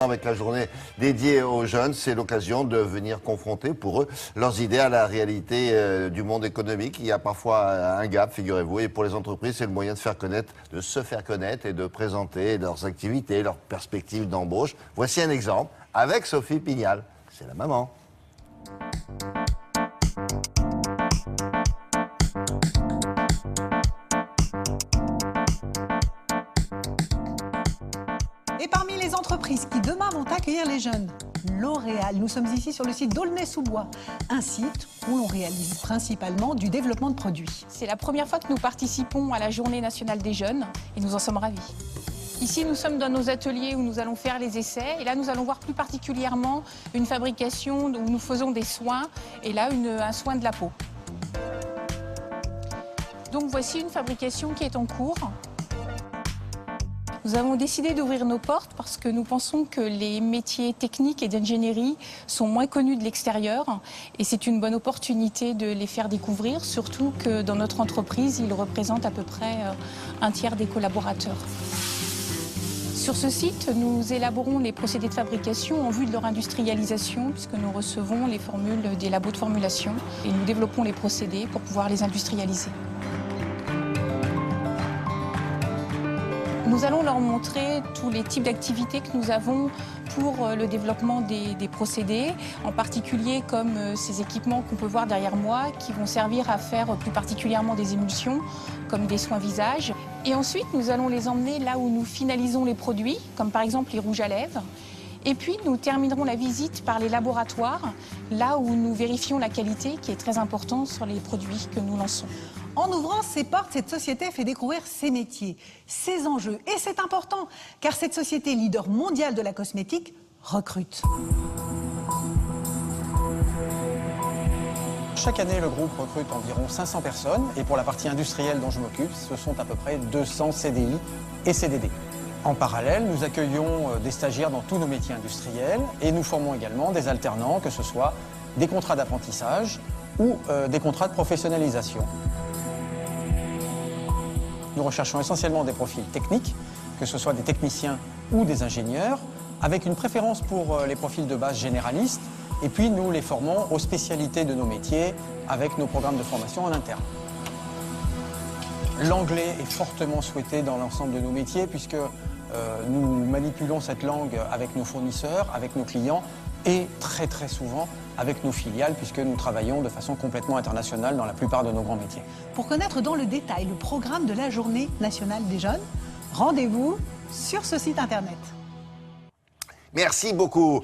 Avec la journée dédiée aux jeunes, c'est l'occasion de venir confronter pour eux leurs idées à la réalité du monde économique. Il y a parfois un gap, figurez-vous, et pour les entreprises, c'est le moyen de faire connaître, de se faire connaître et de présenter leurs activités, leurs perspectives d'embauche. Voici un exemple avec Sophie Pignal. C'est la maman. Et parmi les entreprises qui demain vont accueillir les jeunes, L'Oréal. Nous sommes ici sur le site d'Aulnay-sous-Bois, un site où l'on réalise principalement du développement de produits. C'est la première fois que nous participons à la Journée nationale des jeunes et nous en sommes ravis. Ici, nous sommes dans nos ateliers où nous allons faire les essais. Et là, nous allons voir plus particulièrement une fabrication où nous faisons des soins. Et là, un soin de la peau. Donc voici une fabrication qui est en cours. Nous avons décidé d'ouvrir nos portes parce que nous pensons que les métiers techniques et d'ingénierie sont moins connus de l'extérieur et c'est une bonne opportunité de les faire découvrir, surtout que dans notre entreprise, ils représentent à peu près un tiers des collaborateurs. Sur ce site, nous élaborons les procédés de fabrication en vue de leur industrialisation puisque nous recevons les formules des labos de formulation et nous développons les procédés pour pouvoir les industrialiser. Nous allons leur montrer tous les types d'activités que nous avons pour le développement des procédés, en particulier comme ces équipements qu'on peut voir derrière moi, qui vont servir à faire plus particulièrement des émulsions, comme des soins visage. Et ensuite, nous allons les emmener là où nous finalisons les produits, comme par exemple les rouges à lèvres. Et puis, nous terminerons la visite par les laboratoires, là où nous vérifions la qualité, qui est très importante sur les produits que nous lançons. En ouvrant ses portes, cette société fait découvrir ses métiers, ses enjeux. Et c'est important, car cette société leader mondiale de la cosmétique recrute. Chaque année, le groupe recrute environ 500 personnes. Et pour la partie industrielle dont je m'occupe, ce sont à peu près 200 CDI et CDD. En parallèle, nous accueillons des stagiaires dans tous nos métiers industriels et nous formons également des alternants, que ce soit des contrats d'apprentissage ou des contrats de professionnalisation. Nous recherchons essentiellement des profils techniques, que ce soit des techniciens ou des ingénieurs, avec une préférence pour les profils de base généralistes, et puis nous les formons aux spécialités de nos métiers avec nos programmes de formation en interne. L'anglais est fortement souhaité dans l'ensemble de nos métiers puisque nous manipulons cette langue avec nos fournisseurs, avec nos clients et très souvent avec nos filiales puisque nous travaillons de façon complètement internationale dans la plupart de nos grands métiers. Pour connaître dans le détail le programme de la Journée nationale des jeunes, rendez-vous sur ce site internet. Merci beaucoup.